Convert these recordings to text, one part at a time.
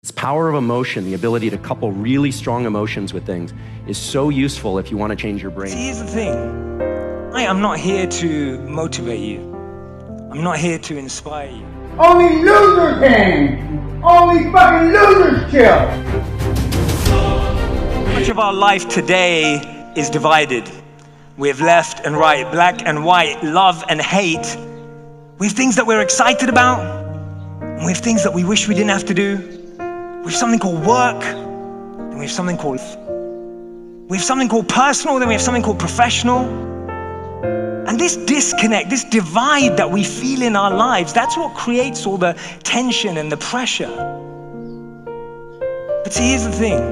This power of emotion, the ability to couple really strong emotions with things, is so useful if you want to change your brain. See, here's the thing. I'm not here to motivate you. I'm not here to inspire you. Only losers hang. Only fucking losers chill. Much of our life today is divided. We have left and right, black and white, love and hate. We have things that we're excited about, and we have things that we wish we didn't have to do. We have something called work, then we have something called personal, then we have something called professional. And this disconnect, this divide that we feel in our lives, that's what creates all the tension and the pressure. But see, here's the thing.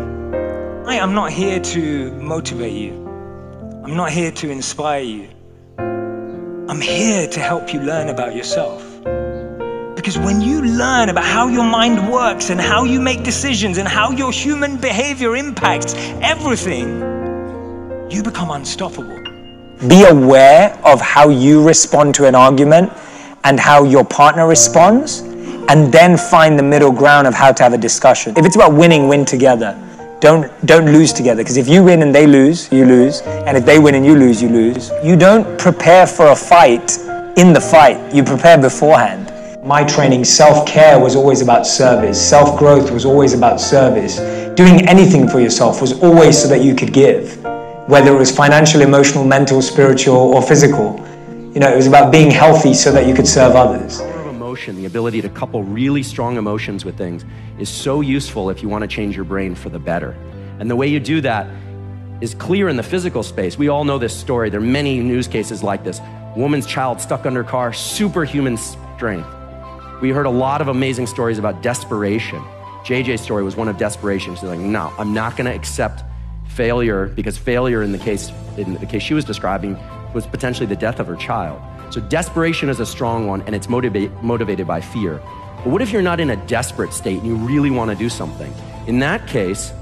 I'm not here to motivate you. I'm not here to inspire you. I'm here to help you learn about yourself. Because when you learn about how your mind works and how you make decisions and how your human behavior impacts everything, you become unstoppable. Be aware of how you respond to an argument and how your partner responds, and then find the middle ground of how to have a discussion. If it's about winning, win together. Don't lose together, because if you win and they lose, you lose. And if they win and you lose, you lose. You don't prepare for a fight in the fight. You prepare beforehand. My training, self-care was always about service. Self-growth was always about service. Doing anything for yourself was always so that you could give. Whether it was financial, emotional, mental, spiritual, or physical. You know, it was about being healthy so that you could serve others. Emotion, the ability to couple really strong emotions with things, is so useful if you want to change your brain for the better. And the way you do that is clear in the physical space. We all know this story. There are many news cases like this. Woman's child stuck under car, superhuman strength. We heard a lot of amazing stories about desperation. JJ's story was one of desperation. She's like, no, I'm not going to accept failure, because failure in the case she was describing was potentially the death of her child. So desperation is a strong one, and it's motivated by fear. But what if you're not in a desperate state and you really want to do something? In that case,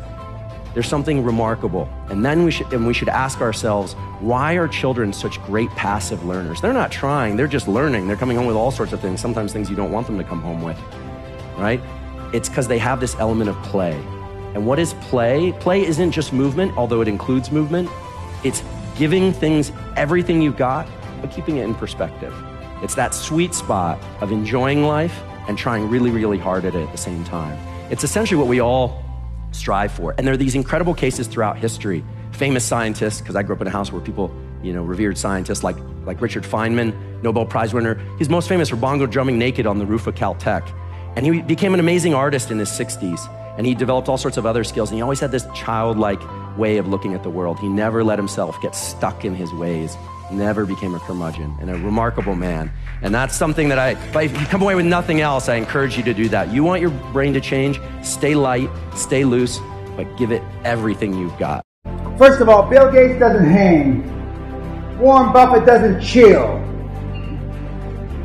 there's something remarkable. And then we should ask ourselves, why are children such great passive learners? They're not trying, they're just learning. They're coming home with all sorts of things, sometimes things you don't want them to come home with, right? It's because they have this element of play. And what is play? Play isn't just movement, although it includes movement. It's giving things everything you've got, but keeping it in perspective. It's that sweet spot of enjoying life and trying really, really hard at it at the same time. It's essentially what we all strive for. And there are these incredible cases throughout history. Famous scientists, because I grew up in a house where people, revered scientists like Richard Feynman, Nobel Prize winner. He's most famous for bongo drumming naked on the roof of Caltech. And he became an amazing artist in his 60s. And he developed all sorts of other skills. And he always had this childlike way of looking at the world. He never let himself get stuck in his ways. Never became a curmudgeon, and a remarkable man. And that's something that if you come away with nothing else, I encourage you to do that. You want your brain to change, stay light, stay loose, but give it everything you've got. First of all, Bill Gates doesn't hang. Warren Buffett doesn't chill.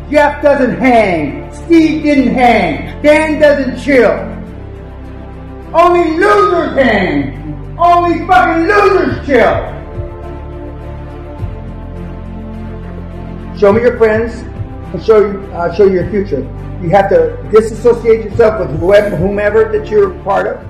Jeff doesn't hang. Steve didn't hang. Dan doesn't chill. Only losers hang. Only fucking losers chill. Show me your friends and show you your future. You have to disassociate yourself with whomever that you're part of.